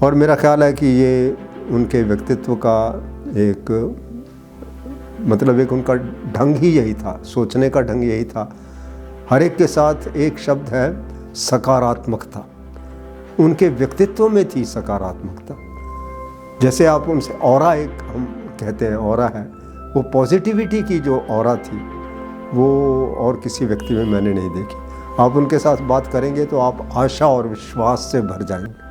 और मेरा ख्याल है कि ये उनके व्यक्तित्व का एक एक उनका ढंग ही यही था, सोचने का ढंग यही था। हर एक के साथ एक शब्द है सकारात्मकता, उनके व्यक्तित्व में थी सकारात्मकता। जैसे आप उनसे ऑरा, एक हम कहते हैं ऑरा है, वो पॉजिटिविटी की जो ऑरा थी वो और किसी व्यक्ति में मैंने नहीं देखी। आप उनके साथ बात करेंगे तो आप आशा और विश्वास से भर जाएंगे।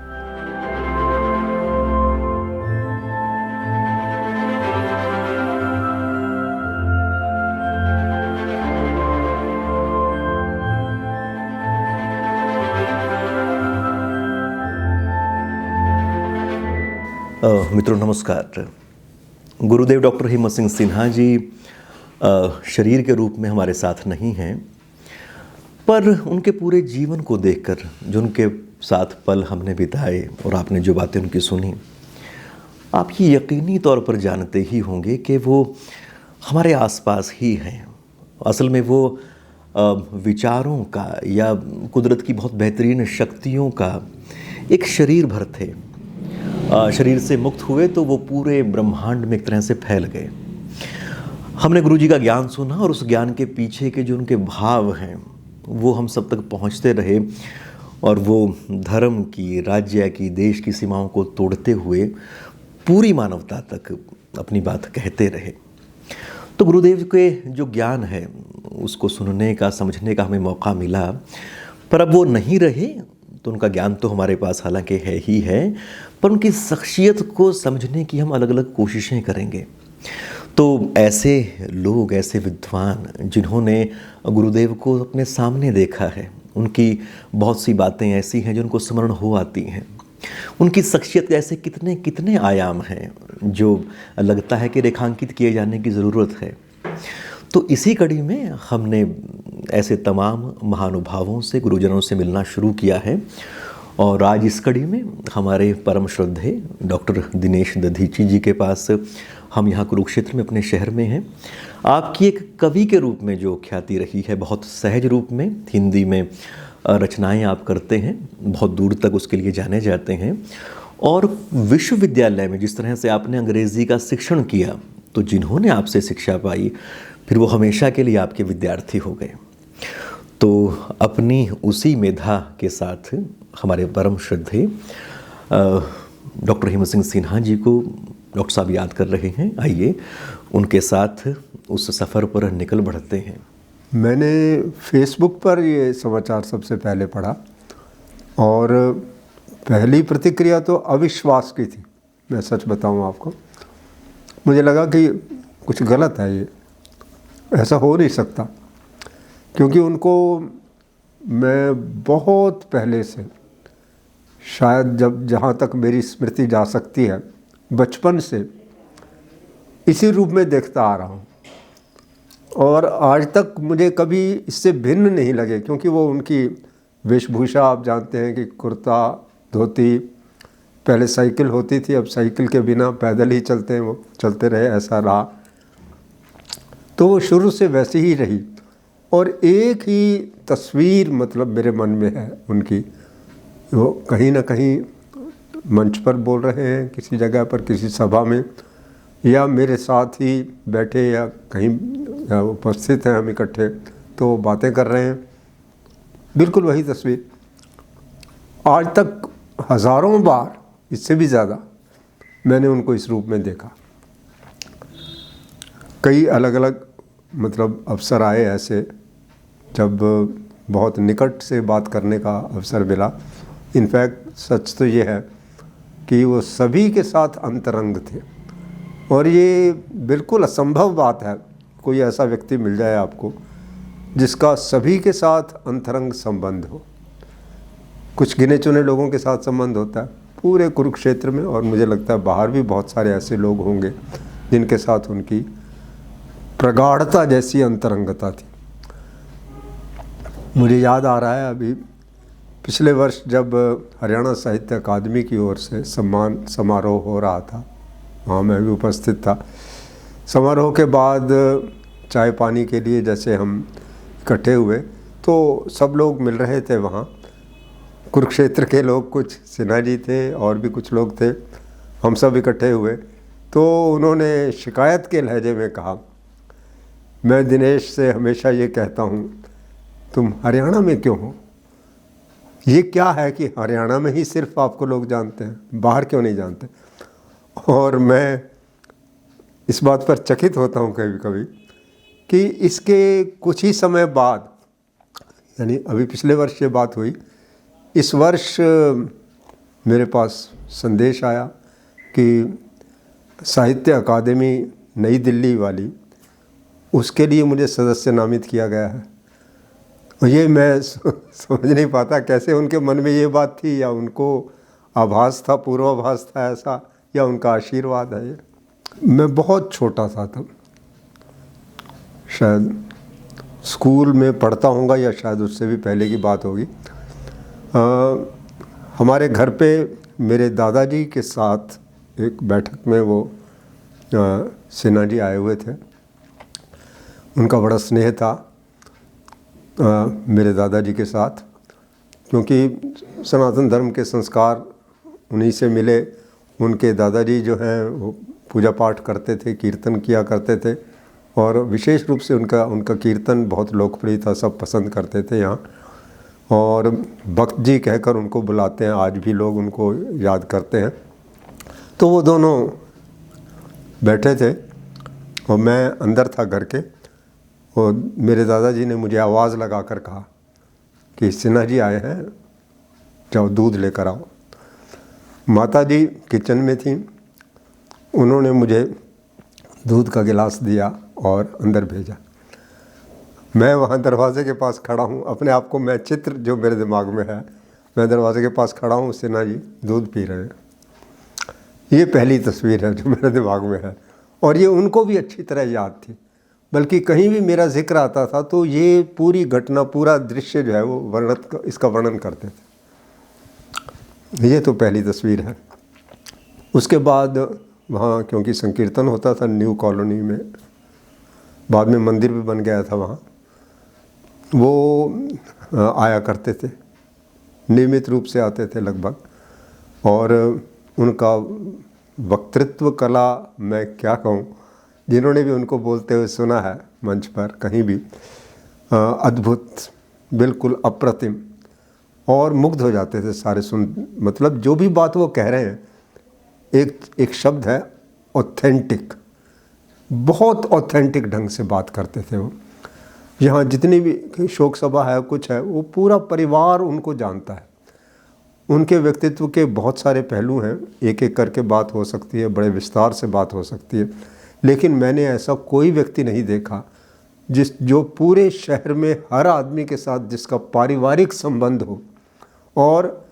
मित्रों नमस्कार। गुरुदेव डॉक्टर हिम्मत सिंह सिन्हा जी शरीर के रूप में हमारे साथ नहीं हैं, पर उनके पूरे जीवन को देखकर जो उनके साथ पल हमने बिताए और आपने जो बातें उनकी सुनी, आप ये यकीनी तौर पर जानते ही होंगे कि वो हमारे आसपास ही हैं। असल में वो विचारों का या कुदरत की बहुत बेहतरीन शक्तियों का एक शरीर भर थे। शरीर से मुक्त हुए तो वो पूरे ब्रह्मांड में एक तरह से फैल गए। हमने गुरुजी का ज्ञान सुना और उस ज्ञान के पीछे के जो उनके भाव हैं वो हम सब तक पहुंचते रहे, और वो धर्म की, राज्य की, देश की सीमाओं को तोड़ते हुए पूरी मानवता तक अपनी बात कहते रहे। तो गुरुदेव के जो ज्ञान है उसको सुनने का, समझने का हमें मौका मिला, पर अब वो नहीं रहे तो उनका ज्ञान तो हमारे पास हालांकि है ही है, पर उनकी शख्सियत को समझने की हम अलग अलग कोशिशें करेंगे। तो ऐसे लोग, ऐसे विद्वान जिन्होंने गुरुदेव को अपने सामने देखा है, उनकी बहुत सी बातें ऐसी हैं जो उनको स्मरण हो आती हैं। उनकी शख्सियत के ऐसे कितने कितने आयाम हैं जो लगता है कि रेखांकित किए जाने की ज़रूरत है। तो इसी कड़ी में हमने ऐसे तमाम महानुभावों से, गुरुजनों से मिलना शुरू किया है, और आज इस कड़ी में हमारे परम श्रद्धे डॉक्टर दिनेश दधीची जी के पास हम यहाँ कुरुक्षेत्र में अपने शहर में हैं। आपकी एक कवि के रूप में जो ख्याति रही है, बहुत सहज रूप में हिंदी में रचनाएं आप करते हैं, बहुत दूर तक उसके लिए जाने जाते हैं, और विश्वविद्यालय में जिस तरह से आपने अंग्रेज़ी का शिक्षण किया, तो जिन्होंने आपसे शिक्षा पाई फिर वो हमेशा के लिए आपके विद्यार्थी हो गए। तो अपनी उसी मेधा के साथ हमारे परम श्रद्धे डॉक्टर हिम्मत सिंह सिन्हा जी को डॉक्टर साहब याद कर रहे हैं। आइए उनके साथ उस सफ़र पर निकल बढ़ते हैं। मैंने फेसबुक पर ये समाचार सबसे पहले पढ़ा और पहली प्रतिक्रिया तो अविश्वास की थी। मैं सच बताऊं आपको, मुझे लगा कि कुछ गलत है, ये ऐसा हो नहीं सकता, क्योंकि उनको मैं बहुत पहले से, शायद जब जहाँ तक मेरी स्मृति जा सकती है, बचपन से इसी रूप में देखता आ रहा हूँ, और आज तक मुझे कभी इससे भिन्न नहीं लगे। क्योंकि वो उनकी वेशभूषा, आप जानते हैं कि कुर्ता धोती, पहले साइकिल होती थी, अब साइकिल के बिना पैदल ही चलते हैं, वो चलते रहे, ऐसा रहा। तो वो शुरू से वैसी ही रही, और एक ही तस्वीर मेरे मन में है उनकी। वो कहीं ना कहीं मंच पर बोल रहे हैं, किसी जगह पर, किसी सभा में, या मेरे साथ ही बैठे या कहीं उपस्थित हैं हम इकट्ठे, तो बातें कर रहे हैं, बिल्कुल वही तस्वीर। आज तक हज़ारों बार, इससे भी ज़्यादा, मैंने उनको इस रूप में देखा। कई अलग अलग अवसर आए ऐसे, जब बहुत निकट से बात करने का अवसर मिला। इनफैक्ट सच तो ये है कि वो सभी के साथ अंतरंग थे, और ये बिल्कुल असंभव बात है कोई ऐसा व्यक्ति मिल जाए आपको जिसका सभी के साथ अंतरंग संबंध हो। कुछ गिने चुने लोगों के साथ संबंध होता है पूरे कुरुक्षेत्र में, और मुझे लगता है बाहर भी बहुत सारे ऐसे लोग होंगे जिनके साथ उनकी प्रगाढ़ता जैसी अंतरंगता थी। मुझे याद आ रहा है, अभी पिछले वर्ष जब हरियाणा साहित्य अकादमी की ओर से सम्मान समारोह हो रहा था, वहाँ मैं भी उपस्थित था। समारोह के बाद चाय पानी के लिए जैसे हम इकट्ठे हुए, तो सब लोग मिल रहे थे वहाँ, कुरुक्षेत्र के लोग, कुछ सिन्हा जी थे और भी कुछ लोग थे, हम सब इकट्ठे हुए। तो उन्होंने शिकायत के लहजे में कहा, मैं दिनेश से हमेशा ये कहता हूँ, तुम हरियाणा में क्यों हो? ये क्या है कि हरियाणा में ही सिर्फ आपको लोग जानते हैं, बाहर क्यों नहीं जानते? और मैं इस बात पर चकित होता हूँ कभी कभी कि इसके कुछ ही समय बाद, यानी अभी पिछले वर्ष ये बात हुई, इस वर्ष मेरे पास संदेश आया कि साहित्य अकादमी नई दिल्ली वाली, उसके लिए मुझे सदस्य नामित किया गया है। और ये मैं समझ नहीं पाता कैसे उनके मन में ये बात थी, या उनको आभास था, पूर्वाभास था ऐसा, या उनका आशीर्वाद है ये। मैं बहुत छोटा था तब, शायद स्कूल में पढ़ता होऊंगा या शायद उससे भी पहले की बात होगी। हमारे घर पे मेरे दादाजी के साथ एक बैठक में वो सिन्हा जी आए हुए थे। उनका बड़ा स्नेह था मेरे दादाजी के साथ, क्योंकि सनातन धर्म के संस्कार उन्हीं से मिले। उनके दादाजी जो हैं वो पूजा पाठ करते थे, कीर्तन किया करते थे, और विशेष रूप से उनका कीर्तन बहुत लोकप्रिय था, सब पसंद करते थे यहाँ। और भक्त जी कहकर उनको बुलाते हैं, आज भी लोग उनको याद करते हैं। तो वो दोनों बैठे थे और मैं अंदर था घर के, और मेरे दादाजी ने मुझे आवाज़ लगा कर कहा कि सिन्हा जी आए हैं, जाओ दूध लेकर आओ। माता जी किचन में थीं, उन्होंने मुझे दूध का गिलास दिया और अंदर भेजा। मैं वहाँ दरवाजे के पास खड़ा हूँ, अपने आप को मैं चित्र जो मेरे दिमाग में है, मैं दरवाजे के पास खड़ा हूँ, सिन्हा जी दूध पी रहे हैं। ये पहली तस्वीर है जो मेरे दिमाग में है, और ये उनको भी अच्छी तरह याद थी। बल्कि कहीं भी मेरा जिक्र आता था तो ये पूरी घटना, पूरा दृश्य जो है वो इसका वर्णन करते थे। ये तो पहली तस्वीर है। उसके बाद वहाँ क्योंकि संकीर्तन होता था न्यू कॉलोनी में, बाद में मंदिर भी बन गया था वहाँ, वो आया करते थे, नियमित रूप से आते थे लगभग। और उनका वक्तृत्व कला, मैं क्या कहूँ, जिन्होंने भी उनको बोलते हुए सुना है मंच पर कहीं भी, अद्भुत, बिल्कुल अप्रतिम, और मुग्ध हो जाते थे सारे सुन। मतलब जो भी बात वो कह रहे हैं, एक शब्द है ऑथेंटिक, बहुत ऑथेंटिक ढंग से बात करते थे वो। यहाँ जितनी भी शोक सभा है, कुछ है, वो पूरा परिवार उनको जानता है। उनके व्यक्तित्व के बहुत सारे पहलू हैं, एक एक करके बात हो सकती है, बड़े विस्तार से बात हो सकती है, लेकिन मैंने ऐसा कोई व्यक्ति नहीं देखा जो पूरे शहर में हर आदमी के साथ जिसका पारिवारिक संबंध हो, और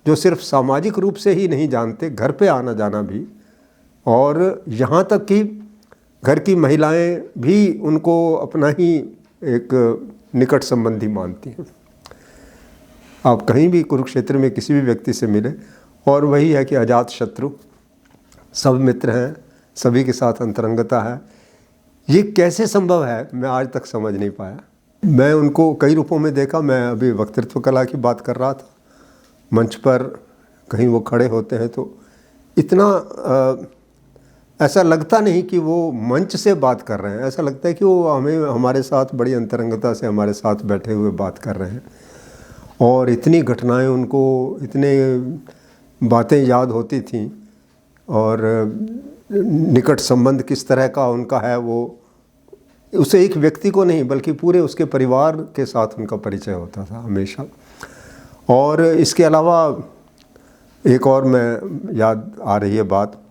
जो सिर्फ सामाजिक रूप से ही नहीं जानते, घर पे आना जाना भी, और यहाँ तक कि घर की महिलाएं भी उनको अपना ही एक निकट संबंधी मानती हैं। आप कहीं भी कुरुक्षेत्र में किसी भी व्यक्ति से मिले, और वही है कि अजात शत्रु, सब मित्र हैं, सभी के साथ अंतरंगता है। ये कैसे संभव है, मैं आज तक समझ नहीं पाया। मैं उनको कई रूपों में देखा। मैं अभी वक्तृत्व कला की बात कर रहा था, मंच पर कहीं वो खड़े होते हैं तो इतना ऐसा लगता नहीं कि वो मंच से बात कर रहे हैं, ऐसा लगता है कि वो हमारे साथ बड़ी अंतरंगता से हमारे साथ बैठे हुए बात कर रहे हैं। और इतनी घटनाएं उनको, इतने बातें याद होती थीं, और निकट संबंध किस तरह का उनका है, वो उसे एक व्यक्ति को नहीं बल्कि पूरे उसके परिवार के साथ उनका परिचय होता था हमेशा। और इसके अलावा एक और मैं याद आ रही है बात,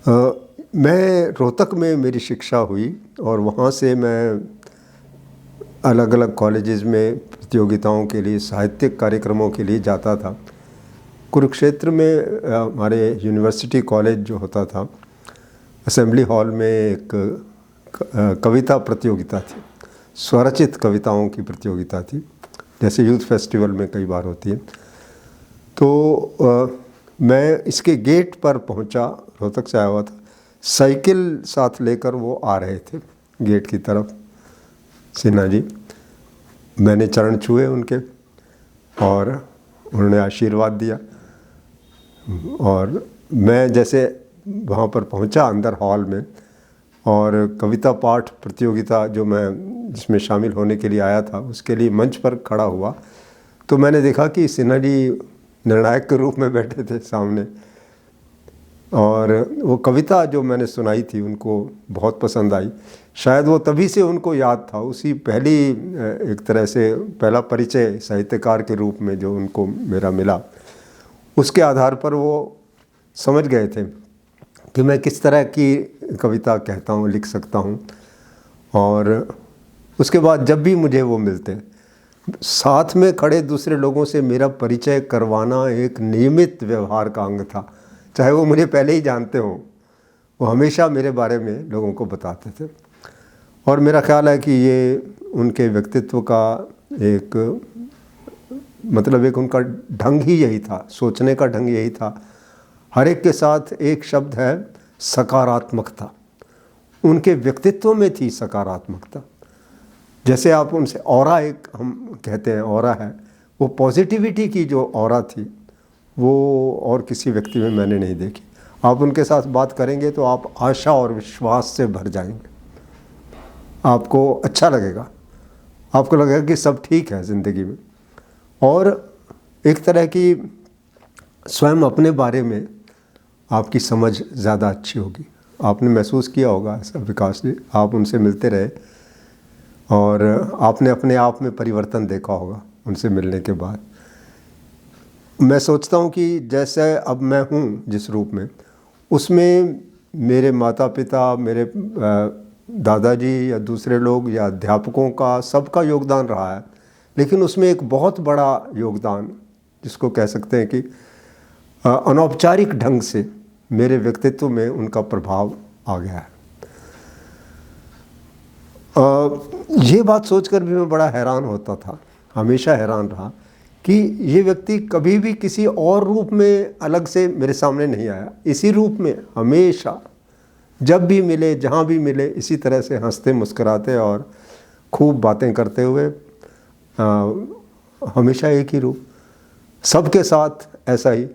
मैं रोहतक में मेरी शिक्षा हुई, और वहाँ से मैं अलग अलग कॉलेजेस में प्रतियोगिताओं के लिए, साहित्यिक कार्यक्रमों के लिए जाता था। कुरुक्षेत्र में हमारे यूनिवर्सिटी कॉलेज जो होता था, असेंबली हॉल में एक कविता प्रतियोगिता थी, स्वरचित कविताओं की प्रतियोगिता थी, जैसे यूथ फेस्टिवल में कई बार होती है। तो मैं इसके गेट पर पहुंचा, रोहतक से आया हुआ था, साइकिल साथ लेकर वो आ रहे थे गेट की तरफ, सिन्हा जी। मैंने चरण छुए उनके, और उन्होंने आशीर्वाद दिया। और मैं जैसे वहाँ पर पहुँचा अंदर हॉल में, और कविता पाठ प्रतियोगिता जो मैं जिसमें शामिल होने के लिए आया था उसके लिए मंच पर खड़ा हुआ, तो मैंने देखा कि सिन्हा जी निर्णायक के रूप में बैठे थे सामने। और वो कविता जो मैंने सुनाई थी उनको बहुत पसंद आई। शायद वो तभी से उनको याद था, उसी पहली एक तरह से पहला परिचय साहित्यकार के रूप में जो उनको मेरा मिला, उसके आधार पर वो समझ गए थे कि मैं किस तरह की कविता कहता हूँ, लिख सकता हूँ। और उसके बाद जब भी मुझे वो मिलते, साथ में खड़े दूसरे लोगों से मेरा परिचय करवाना एक नियमित व्यवहार का अंग था। चाहे वो मुझे पहले ही जानते हों, वो हमेशा मेरे बारे में लोगों को बताते थे। और मेरा ख्याल है कि ये उनके व्यक्तित्व का एक मतलब एक उनका ढंग ही यही था, सोचने का ढंग यही था। हर एक के साथ एक शब्द है सकारात्मकता, उनके व्यक्तित्व में थी सकारात्मकता। जैसे आप उनसे ऑरा, एक हम कहते हैं ऑरा है, वो पॉजिटिविटी की जो ऑरा थी वो और किसी व्यक्ति में मैंने नहीं देखी। आप उनके साथ बात करेंगे तो आप आशा और विश्वास से भर जाएंगे, आपको अच्छा लगेगा, आपको लगेगा कि सब ठीक है ज़िंदगी में। और एक तरह की स्वयं अपने बारे में आपकी समझ ज़्यादा अच्छी होगी। आपने महसूस किया होगा ऐसा विकास जी, आप उनसे मिलते रहे और आपने अपने आप में परिवर्तन देखा होगा उनसे मिलने के बाद। मैं सोचता हूँ कि जैसे अब मैं हूँ जिस रूप में, उसमें मेरे माता पिता, मेरे दादाजी या दूसरे लोग या अध्यापकों का सबका योगदान रहा है, लेकिन उसमें एक बहुत बड़ा योगदान जिसको कह सकते हैं कि अनौपचारिक ढंग से मेरे व्यक्तित्व में उनका प्रभाव आ गया है। ये बात सोचकर भी मैं बड़ा हैरान होता था, हमेशा हैरान रहा कि ये व्यक्ति कभी भी किसी और रूप में अलग से मेरे सामने नहीं आया। इसी रूप में हमेशा जब भी मिले, जहाँ भी मिले, इसी तरह से हंसते मुस्कुराते और खूब बातें करते हुए, हमेशा एक ही रूप, सबके साथ ऐसा ही।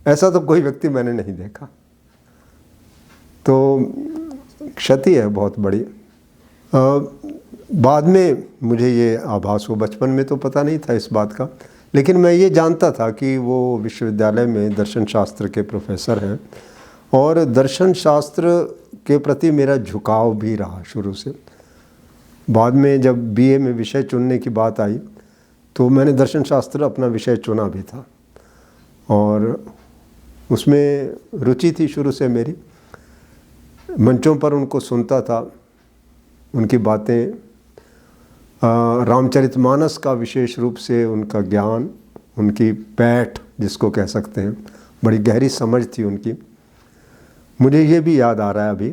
ऐसा तो कोई व्यक्ति मैंने नहीं देखा। तो क्षति है बहुत बड़ी। बाद में मुझे ये आभास हुआ, बचपन में तो पता नहीं था इस बात का, लेकिन मैं ये जानता था कि वो विश्वविद्यालय में दर्शन शास्त्र के प्रोफेसर हैं और दर्शन शास्त्र के प्रति मेरा झुकाव भी रहा शुरू से। बाद में जब बीए में विषय चुनने की बात आई तो मैंने दर्शन शास्त्र अपना विषय चुना भी था और उसमें रुचि थी शुरू से मेरी। मंचों पर उनको सुनता था, उनकी बातें, रामचरितमानस का विशेष रूप से उनका ज्ञान, उनकी पैठ जिसको कह सकते हैं, बड़ी गहरी समझ थी उनकी। मुझे ये भी याद आ रहा है अभी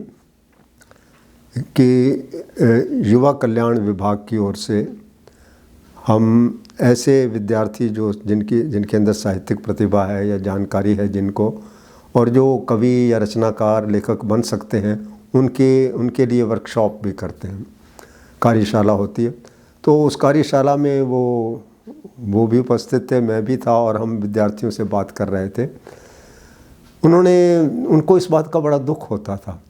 कि युवा कल्याण विभाग की ओर से हम ऐसे विद्यार्थी जो जिनके अंदर साहित्यिक प्रतिभा है या जानकारी है जिनको, और जो कवि या रचनाकार लेखक बन सकते हैं, उनके लिए वर्कशॉप भी करते हैं, कार्यशाला होती है। तो उस कार्यशाला में वो भी उपस्थित थे, मैं भी था और हम विद्यार्थियों से बात कर रहे थे। उनको इस बात का बड़ा दुख होता था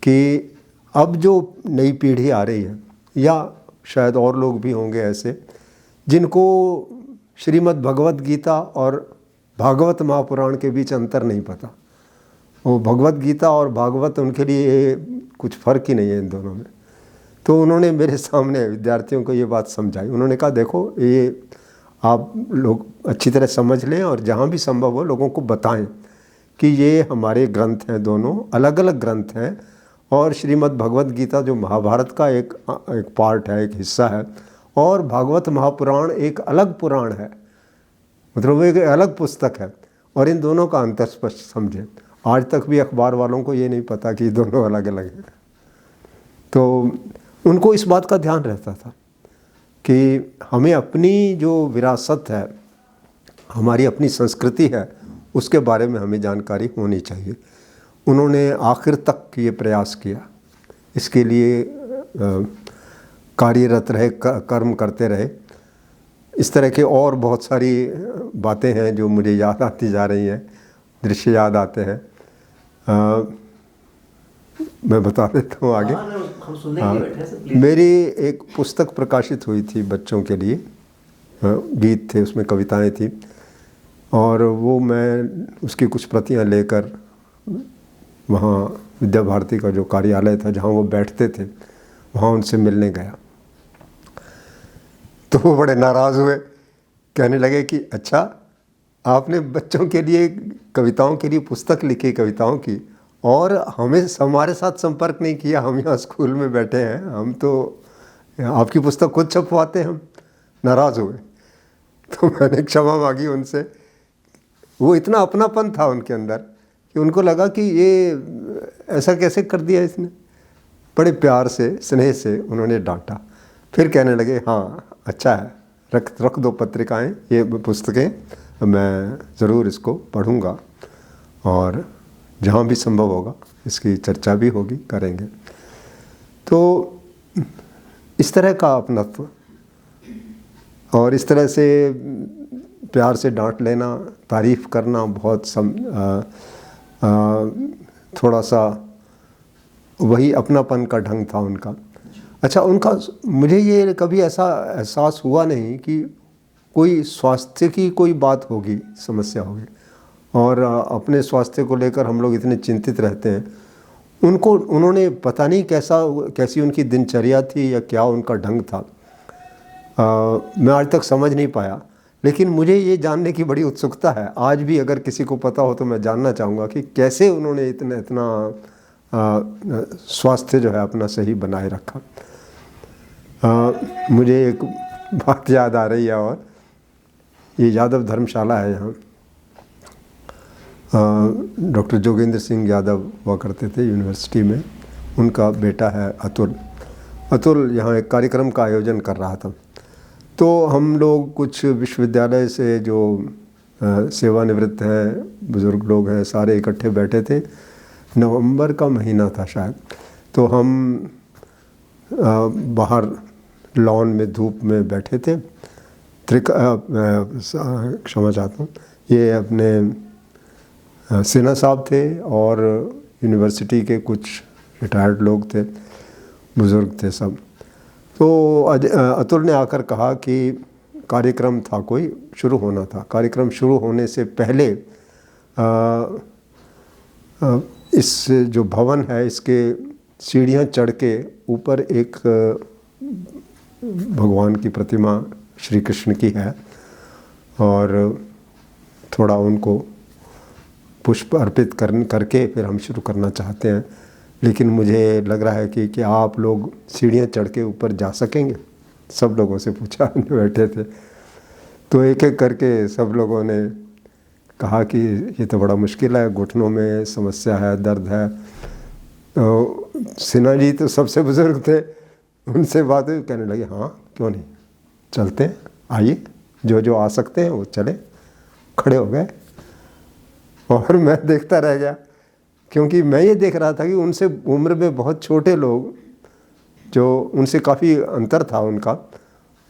कि अब जो नई पीढ़ी आ रही है, या शायद और लोग भी होंगे ऐसे, जिनको श्रीमद् भगवत गीता और भागवत महापुराण के बीच अंतर नहीं पता। वो भगवत गीता और भागवत उनके लिए कुछ फ़र्क ही नहीं है इन दोनों में। तो उन्होंने मेरे सामने विद्यार्थियों को ये बात समझाई। उन्होंने कहा देखो, ये आप लोग अच्छी तरह समझ लें और जहाँ भी संभव हो लोगों को बताएं कि ये हमारे ग्रंथ हैं, दोनों अलग अलग ग्रंथ हैं, और श्रीमद् भगवत गीता जो महाभारत का एक पार्ट है, एक हिस्सा है, और भागवत महापुराण एक अलग पुराण है, मतलब वो एक अलग पुस्तक है, और इन दोनों का अंतर स्पष्ट समझें। आज तक भी अखबार वालों को ये नहीं पता कि दोनों अलग अलग हैं। तो उनको इस बात का ध्यान रहता था कि हमें अपनी जो विरासत है, हमारी अपनी संस्कृति है, उसके बारे में हमें जानकारी होनी चाहिए। उन्होंने आखिर तक ये प्रयास किया, इसके लिए कार्यरत रहे, कर्म करते रहे। इस तरह के और बहुत सारी बातें हैं जो मुझे याद आती जा रही हैं, दृश्य याद आते हैं। मैं बता देता हूँ आगे। हम सुनने के लिए बैठे हैं सर, प्लीज। मेरी एक पुस्तक प्रकाशित हुई थी बच्चों के लिए, गीत थे उसमें, कविताएं थी, और वो मैं उसकी कुछ प्रतियां लेकर वहाँ विद्या भारती का जो कार्यालय था जहाँ वो बैठते थे वहाँ उनसे मिलने गया। तो वो बड़े नाराज़ हुए, कहने लगे कि अच्छा आपने बच्चों के लिए, कविताओं के लिए पुस्तक लिखी, कविताओं की, और हमारे साथ संपर्क नहीं किया। हम यहाँ स्कूल में बैठे हैं, हम तो आपकी पुस्तक खुद छपवाते हैं। हम नाराज़ हुए। तो मैंने क्षमा मांगी उनसे। वो इतना अपनापन था उनके अंदर कि उनको लगा कि ये ऐसा कैसे कर दिया इसने। बड़े प्यार से, स्नेह से उन्होंने डांटा। फिर कहने लगे हाँ अच्छा है, रख दो पत्रिकाएं, ये पुस्तकें, मैं ज़रूर इसको पढ़ूंगा और जहाँ भी संभव होगा इसकी चर्चा भी होगी, करेंगे। तो इस तरह का अपनत्व और इस तरह से प्यार से डांट लेना, तारीफ़ करना, बहुत थोड़ा सा वही अपनापन का ढंग था उनका। अच्छा, उनका मुझे ये कभी ऐसा एहसास हुआ नहीं कि कोई स्वास्थ्य की कोई बात होगी, समस्या होगी, और अपने स्वास्थ्य को लेकर हम लोग इतने चिंतित रहते हैं। उन्होंने पता नहीं कैसी उनकी दिनचर्या थी या क्या उनका ढंग था, मैं आज तक समझ नहीं पाया। लेकिन मुझे ये जानने की बड़ी उत्सुकता है, आज भी अगर किसी को पता हो तो मैं जानना चाहूँगा कि कैसे उन्होंने इतना स्वास्थ्य जो है अपना सही बनाए रखा। मुझे एक बात याद आ रही है, और ये यादव धर्मशाला है यहाँ, डॉक्टर जोगेंद्र सिंह यादव हुआ करते थे यूनिवर्सिटी में, उनका बेटा है अतुल यहाँ एक कार्यक्रम का आयोजन कर रहा था। तो हम लोग कुछ विश्वविद्यालय से जो सेवानिवृत्त हैं, बुज़ुर्ग लोग हैं, सारे इकट्ठे बैठे थे। नवंबर का महीना था शायद। तो हम बाहर लॉन में धूप में बैठे थे। क्षमा चाहता हूँ, ये अपने सिन्हा साहब थे और यूनिवर्सिटी के कुछ रिटायर्ड लोग थे, बुज़ुर्ग थे सब। तो अतुल ने आकर कहा कि कार्यक्रम था, कोई शुरू होना था। कार्यक्रम शुरू होने से पहले इस जो भवन है इसके सीढ़ियाँ चढ़ के ऊपर एक भगवान की प्रतिमा श्री कृष्ण की है, और थोड़ा उनको पुष्प अर्पित करके फिर हम शुरू करना चाहते हैं। लेकिन मुझे लग रहा है कि क्या आप लोग सीढ़ियाँ चढ़ के ऊपर जा सकेंगे? सब लोगों से पूछा, बैठे थे। तो एक एक करके सब लोगों ने कहा कि ये तो बड़ा मुश्किल है, घुटनों में समस्या है, दर्द है। तो सिन्हा जी तो सबसे बुज़ुर्ग थे, उनसे बात हुई, कहने लगे हाँ क्यों नहीं, चलते हैं, आइए, जो आ सकते हैं वो चले। खड़े हो गए और मैं देखता रह गया, क्योंकि मैं ये देख रहा था कि उनसे उम्र में बहुत छोटे लोग, जो उनसे काफ़ी अंतर था उनका,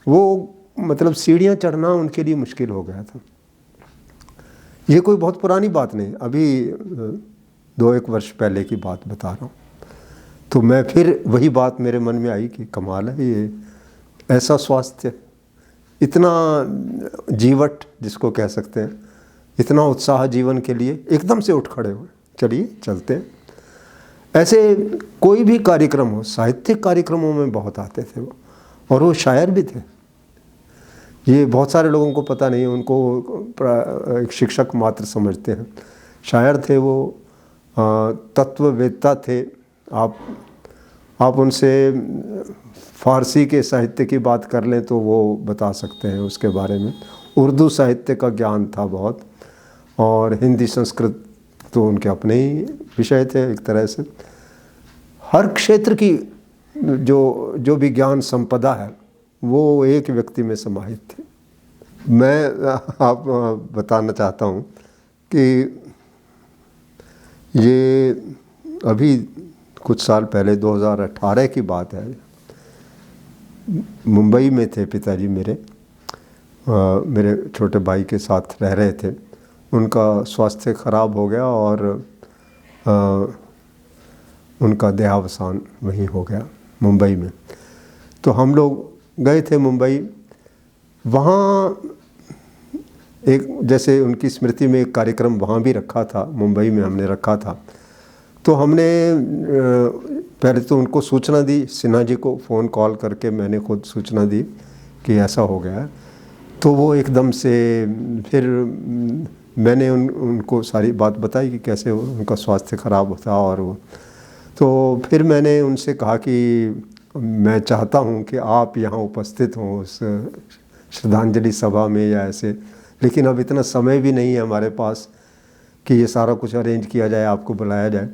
वो मतलब सीढ़ियाँ चढ़ना उनके लिए मुश्किल हो गया था। ये कोई बहुत पुरानी बात नहीं, अभी 2-1 वर्ष पहले की बात बता रहा हूँ। तो मैं फिर वही बात मेरे मन में आई कि कमाल है, ये ऐसा स्वास्थ्य, इतना जीवट जिसको कह सकते हैं, इतना उत्साह जीवन के लिए, एकदम से उठ खड़े हुए, चलिए चलते हैं। ऐसे कोई भी कार्यक्रम हो, साहित्यिक कार्यक्रमों में बहुत आते थे वो, और वो शायर भी थे। ये बहुत सारे लोगों को पता नहीं, उनको एक शिक्षक मात्र समझते हैं। शायर थे वो, तत्ववेत्ता थे। आप उनसे फ़ारसी के साहित्य की बात कर लें तो वो बता सकते हैं उसके बारे में। उर्दू साहित्य का ज्ञान था बहुत, और हिंदी संस्कृत तो उनके अपने ही विषय थे एक तरह से। हर क्षेत्र की जो भी ज्ञान संपदा है वो एक व्यक्ति में समाहित थी। मैं आप बताना चाहता हूँ कि ये अभी कुछ साल पहले 2018 की बात है, मुंबई में थे पिताजी मेरे, मेरे छोटे भाई के साथ रह रहे थे, उनका स्वास्थ्य खराब हो गया और उनका देहावसान वहीं हो गया मुंबई में। तो हम लोग गए थे मुंबई। वहाँ एक जैसे उनकी स्मृति में एक कार्यक्रम वहाँ भी रखा था, मुंबई में हमने रखा था। तो हमने पहले तो उनको सूचना दी, सिन्हा जी को फ़ोन कॉल करके मैंने खुद सूचना दी कि ऐसा हो गया है। तो वो एकदम से फिर मैंने उनको सारी बात बताई कि कैसे उनका स्वास्थ्य खराब था। और वो तो फिर मैंने उनसे कहा कि मैं चाहता हूँ कि आप यहाँ उपस्थित हों उस श्रद्धांजलि सभा में या ऐसे, लेकिन अब इतना समय भी नहीं है हमारे पास कि ये सारा कुछ अरेंज किया जाए, आपको बुलाया जाए।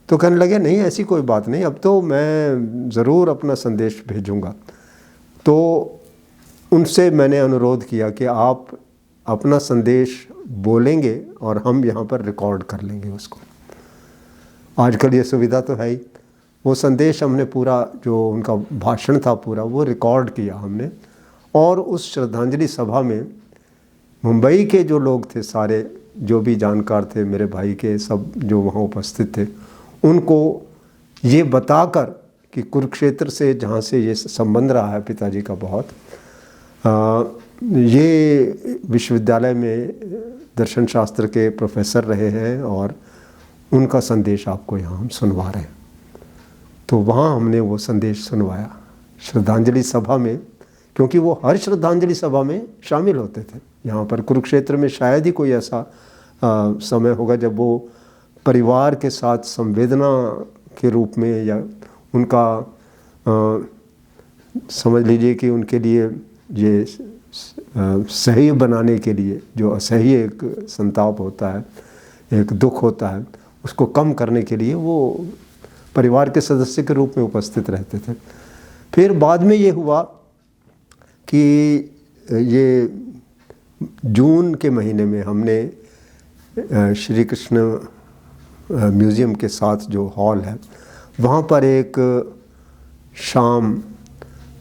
तो कहने लगे नहीं ऐसी कोई बात नहीं, अब तो मैं ज़रूर अपना संदेश भेजूँगा। तो उनसे मैंने अनुरोध किया कि आप अपना संदेश बोलेंगे और हम यहाँ पर रिकॉर्ड कर लेंगे उसको। आजकल ये सुविधा तो है ही। वो संदेश हमने पूरा, जो उनका भाषण था पूरा, वो रिकॉर्ड किया हमने। और उस श्रद्धांजलि सभा में मुंबई के जो लोग थे सारे, जो भी जानकार थे मेरे भाई के, सब जो वहाँ उपस्थित थे, उनको ये बताकर कि कुरुक्षेत्र से जहाँ से ये संबंध रहा है पिताजी का बहुत, ये विश्वविद्यालय में दर्शन शास्त्र के प्रोफेसर रहे हैं और उनका संदेश आपको यहाँ हम सुनवा रहे हैं। तो वहाँ हमने वो संदेश सुनवाया श्रद्धांजलि सभा में, क्योंकि वो हर श्रद्धांजलि सभा में शामिल होते थे। यहाँ पर कुरुक्षेत्र में शायद ही कोई ऐसा समय होगा जब वो परिवार के साथ संवेदना के रूप में, या उनका समझ लीजिए कि उनके लिए ये सही बनाने के लिए जो असह्य एक संताप होता है, एक दुख होता है, उसको कम करने के लिए वो परिवार के सदस्य के रूप में उपस्थित रहते थे। फिर बाद में ये हुआ कि ये जून के महीने में हमने श्री कृष्ण म्यूज़ियम के साथ जो हॉल है, वहाँ पर एक शाम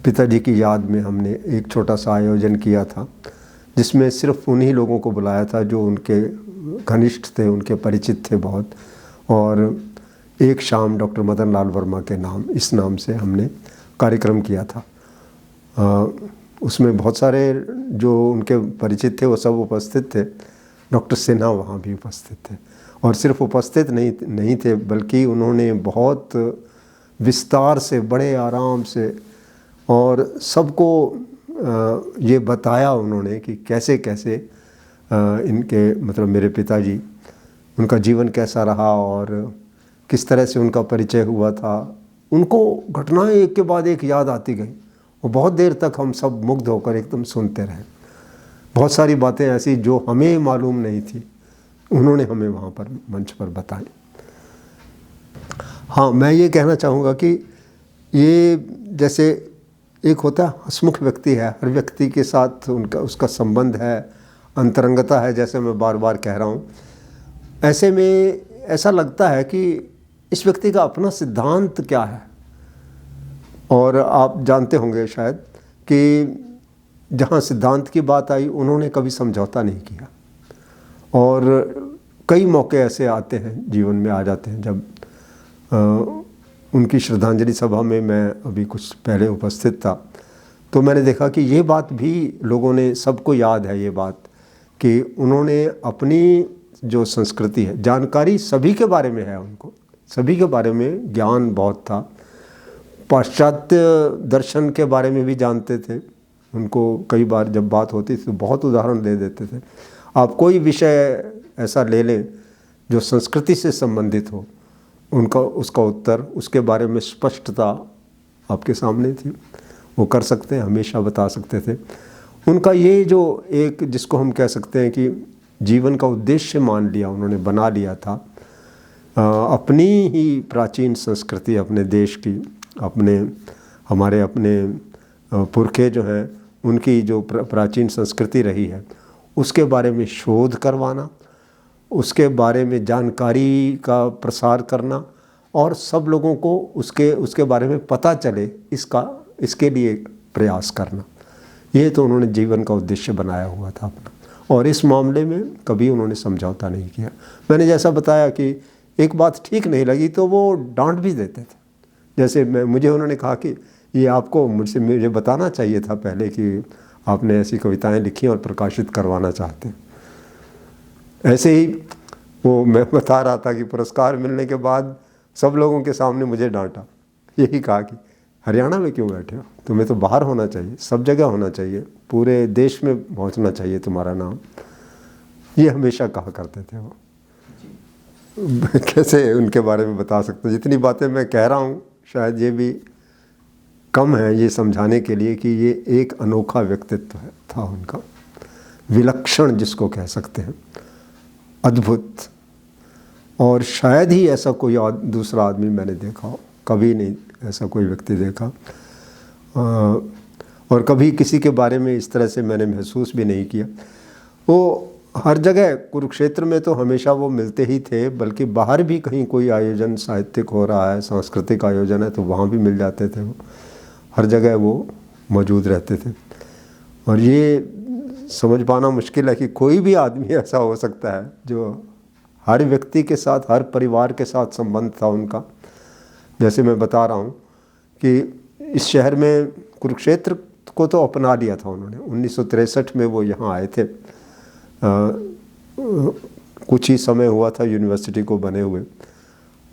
पिताजी की याद में हमने एक छोटा सा आयोजन किया था, जिसमें सिर्फ उन्हीं लोगों को बुलाया था जो उनके घनिष्ठ थे, उनके परिचित थे बहुत। और एक शाम डॉक्टर मदन लाल वर्मा के नाम, इस नाम से हमने कार्यक्रम किया था। उसमें बहुत सारे जो उनके परिचित थे वो सब उपस्थित थे। डॉक्टर सिन्हा वहाँ भी उपस्थित थे, और सिर्फ उपस्थित नहीं थे बल्कि उन्होंने बहुत विस्तार से, बड़े आराम से और सबको ये बताया उन्होंने कि कैसे कैसे इनके मतलब मेरे पिताजी, उनका जीवन कैसा रहा और किस तरह से उनका परिचय हुआ था। उनको घटनाएं एक के बाद एक याद आती गई, और बहुत देर तक हम सब मुग्ध होकर एकदम सुनते रहे। बहुत सारी बातें ऐसी जो हमें मालूम नहीं थी, उन्होंने हमें वहाँ पर मंच पर बताई। हाँ, मैं ये कहना चाहूँगा कि ये जैसे एक होता है हंसमुख व्यक्ति है, हर व्यक्ति के साथ उसका संबंध है, अंतरंगता है, जैसे मैं बार बार कह रहा हूँ। ऐसे में ऐसा लगता है कि इस व्यक्ति का अपना सिद्धांत क्या है। और आप जानते होंगे शायद कि जहाँ सिद्धांत की बात आई, उन्होंने कभी समझौता नहीं किया। और कई मौके ऐसे आते हैं, जीवन में आ जाते हैं, जब उनकी श्रद्धांजलि सभा में मैं अभी कुछ पहले उपस्थित था, तो मैंने देखा कि ये बात भी लोगों ने, सबको याद है ये बात कि उन्होंने अपनी जो संस्कृति है, जानकारी सभी के बारे में है, उनको सभी के बारे में ज्ञान बहुत था। पाश्चात्य दर्शन के बारे में भी जानते थे। उनको कई बार जब बात होती थी तो बहुत उदाहरण दे देते थे। आप कोई विषय ऐसा ले लें जो संस्कृति से संबंधित हो, उनका उसका उत्तर, उसके बारे में स्पष्टता आपके सामने थी, वो कर सकते हैं, हमेशा बता सकते थे। उनका ये जो एक, जिसको हम कह सकते हैं कि जीवन का उद्देश्य मान लिया उन्होंने, बना लिया था, अपनी ही प्राचीन संस्कृति, अपने देश की, हमारे अपने पुरखे जो हैं, उनकी जो प्राचीन संस्कृति रही है, उसके बारे में शोध करवाना, उसके बारे में जानकारी का प्रसार करना, और सब लोगों को उसके बारे में पता चले, इसके लिए प्रयास करना। ये तो उन्होंने जीवन का उद्देश्य बनाया हुआ था अपना, और इस मामले में कभी उन्होंने समझौता नहीं किया। मैंने जैसा बताया कि एक बात ठीक नहीं लगी तो वो डांट भी देते थे। जैसे मुझे उन्होंने कहा कि ये आपको मुझे बताना चाहिए था पहले कि आपने ऐसी कविताएं लिखी और प्रकाशित करवाना चाहते हैं। ऐसे ही वो मैं बता रहा था कि पुरस्कार मिलने के बाद सब लोगों के सामने मुझे डांटा, यही कहा कि हरियाणा में क्यों बैठे हो, तुम्हें तो बाहर होना चाहिए, सब जगह होना चाहिए, पूरे देश में पहुंचना चाहिए तुम्हारा नाम। ये हमेशा कहा करते थे वो। कैसे उनके बारे में बता सकता हूँ, जितनी बातें मैं कह रहा हूँ शायद ये भी कम है ये समझाने के लिए कि ये एक अनोखा व्यक्तित्व था उनका, विलक्षण जिसको कह सकते हैं, अद्भुत। और शायद ही ऐसा कोई दूसरा आदमी मैंने देखा हो, कभी नहीं ऐसा कोई व्यक्ति देखा। और कभी किसी के बारे में इस तरह से मैंने महसूस भी नहीं किया। वो हर जगह, कुरुक्षेत्र में तो हमेशा वो मिलते ही थे, बल्कि बाहर भी कहीं कोई आयोजन साहित्यिक हो रहा है, सांस्कृतिक आयोजन है, तो वहाँ भी मिल जाते थे वो। हर जगह वो मौजूद रहते थे। और ये समझ पाना मुश्किल है कि कोई भी आदमी ऐसा हो सकता है जो हर व्यक्ति के साथ, हर परिवार के साथ संबंध था उनका। जैसे मैं बता रहा हूँ कि इस शहर में कुरुक्षेत्र को तो अपना लिया था उन्होंने। 1963 में वो यहाँ आए थे। कुछ ही समय हुआ था यूनिवर्सिटी को बने हुए,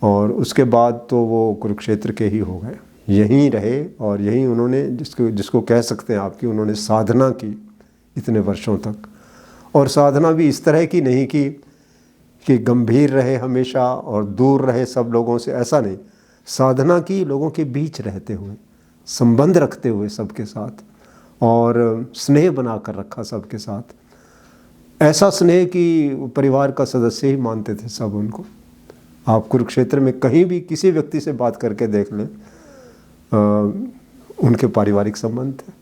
और उसके बाद तो वो कुरुक्षेत्र के ही हो गए, यहीं रहे। और यहीं उन्होंने जिसको कह सकते हैं आपकी, उन्होंने साधना की इतने वर्षों तक। और साधना भी इस तरह की नहीं कि गंभीर रहे हमेशा और दूर रहे सब लोगों से, ऐसा नहीं। साधना की लोगों के बीच रहते हुए, संबंध रखते हुए सबके साथ, और स्नेह बनाकर रखा सबके साथ। ऐसा स्नेह कि परिवार का सदस्य ही मानते थे सब उनको। आप कुरुक्षेत्र में कहीं भी किसी व्यक्ति से बात करके देख लें, उनके पारिवारिक संबंध थे।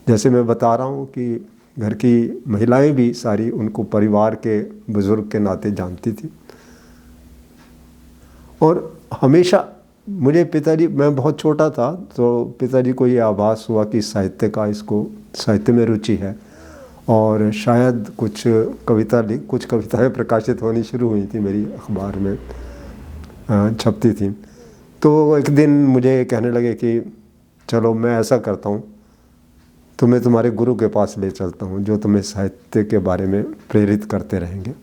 जैसे मैं बता रहा हूँ कि घर की महिलाएं भी सारी उनको परिवार के बुजुर्ग के नाते जानती थी। और हमेशा मुझे पिताजी, मैं बहुत छोटा था तो पिताजी को ये आभास हुआ कि साहित्य में रुचि है, और शायद कुछ कविताएं प्रकाशित होनी शुरू हुई थी, मेरी अखबार में छपती थी। तो एक दिन मुझे कहने लगे कि चलो मैं ऐसा करता हूँ, तुम्हें तुम्हारे गुरु के पास ले चलता हूँ जो तुम्हें साहित्य के बारे में प्रेरित करते रहेंगे।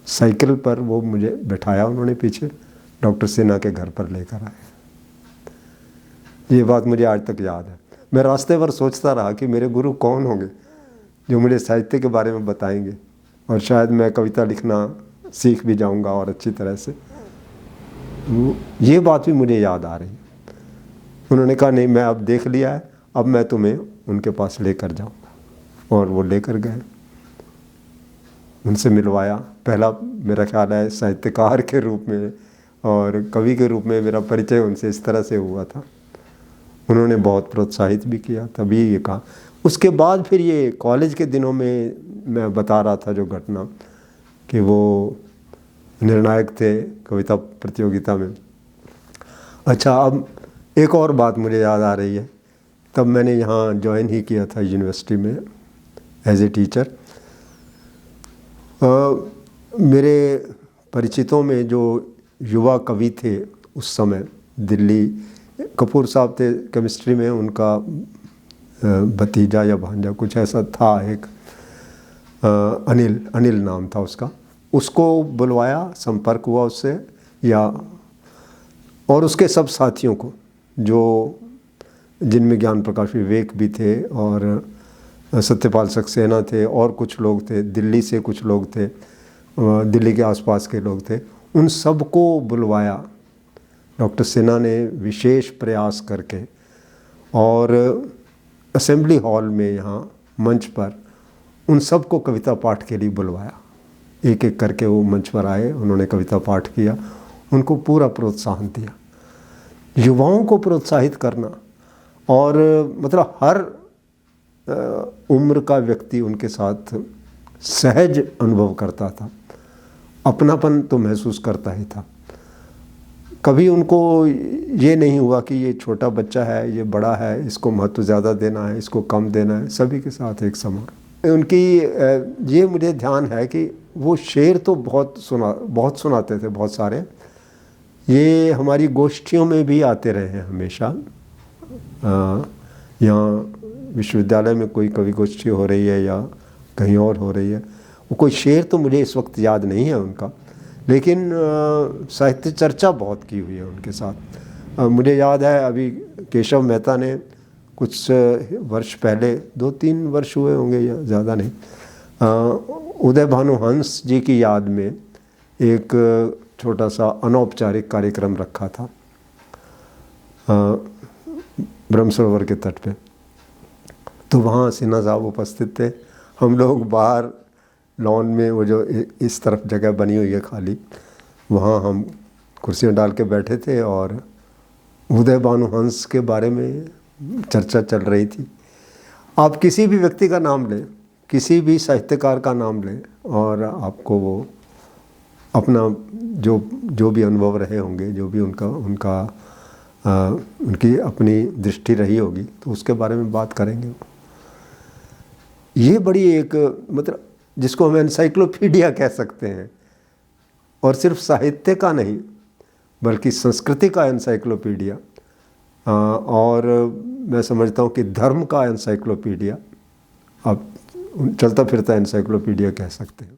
साइकिल पर वो मुझे बैठाया उन्होंने पीछे, डॉक्टर सिन्हा के घर पर लेकर आए। ये बात मुझे आज तक याद है। मैं रास्ते पर सोचता रहा कि मेरे गुरु कौन होंगे जो मुझे साहित्य के बारे में बताएंगे, और शायद मैं कविता लिखना सीख भी जाऊंगा और अच्छी तरह से। ये बात भी मुझे याद आ रही है। उन्होंने कहा नहीं, मैं अब देख लिया है, अब मैं तुम्हें उनके पास लेकर जाऊंगा। और वो लेकर गए, उनसे मिलवाया। पहला मेरा ख्याल है साहित्यकार के रूप में और कवि के रूप में मेरा परिचय उनसे इस तरह से हुआ था। उन्होंने बहुत प्रोत्साहित भी किया, तभी ये कहा। उसके बाद फिर ये कॉलेज के दिनों में मैं बता रहा था जो घटना, कि वो निर्णायक थे कविता प्रतियोगिता में। अच्छा, अब एक और बात मुझे याद आ रही है। तब मैंने यहाँ ज्वाइन ही किया था यूनिवर्सिटी में एज ए टीचर। मेरे परिचितों में जो युवा कवि थे उस समय, दिल्ली कपूर साहब थे केमिस्ट्री में, उनका भतीजा या भांजा कुछ ऐसा था एक, अनिल नाम था उसका। उसको बुलवाया, संपर्क हुआ उससे, और उसके सब साथियों को, जो जिनमें ज्ञान प्रकाश विवेक भी थे और सत्यपाल सक्सेना थे, और कुछ लोग थे दिल्ली से, कुछ लोग थे दिल्ली के आसपास के लोग थे, उन सबको बुलवाया डॉक्टर सिन्हा ने विशेष प्रयास करके। और असेंबली हॉल में यहाँ मंच पर उन सबको कविता पाठ के लिए बुलवाया। एक एक करके वो मंच पर आए, उन्होंने कविता पाठ किया, उनको पूरा प्रोत्साहन दिया। युवाओं को प्रोत्साहित करना, और मतलब हर उम्र का व्यक्ति उनके साथ सहज अनुभव करता था, अपनापन तो महसूस करता ही था। कभी उनको ये नहीं हुआ कि ये छोटा बच्चा है, ये बड़ा है, इसको महत्व ज़्यादा देना है, इसको कम देना है, सभी के साथ एक समान। उनकी ये मुझे ध्यान है कि वो शेर तो बहुत सुनाते थे, बहुत सारे। ये हमारी गोष्ठियों में भी आते रहे हैं हमेशा। यहाँ विश्वविद्यालय में कोई कवि गोष्ठी हो रही है या कहीं और हो रही है, वो कोई शेर तो मुझे इस वक्त याद नहीं है उनका, लेकिन साहित्य चर्चा बहुत की हुई है उनके साथ। मुझे याद है अभी केशव मेहता ने कुछ वर्ष पहले, 2-3 वर्ष हुए होंगे या ज़्यादा नहीं, उदय भानु हंस जी की याद में एक छोटा सा अनौपचारिक कार्यक्रम रखा था ब्रह्म सरोवर के तट पे। तो वहाँ सिन्हा साहब उपस्थित थे। हम लोग बाहर लॉन में, वो जो इस तरफ जगह बनी हुई है खाली, वहाँ हम कुर्सियाँ डाल के बैठे थे और उदय भानु हंस के बारे में चर्चा चल रही थी। आप किसी भी व्यक्ति का नाम लें, किसी भी साहित्यकार का नाम लें, और आपको वो अपना जो भी अनुभव रहे होंगे, जो भी उनकी अपनी दृष्टि रही होगी, तो उसके बारे में बात करेंगे। ये बड़ी एक, मतलब जिसको हम एनसाइक्लोपीडिया कह सकते हैं, और सिर्फ साहित्य का नहीं बल्कि संस्कृति का एनसाइक्लोपीडिया, और मैं समझता हूँ कि धर्म का एनसाइक्लोपीडिया, आप चलता फिरता एनसाइक्लोपीडिया कह सकते हैं।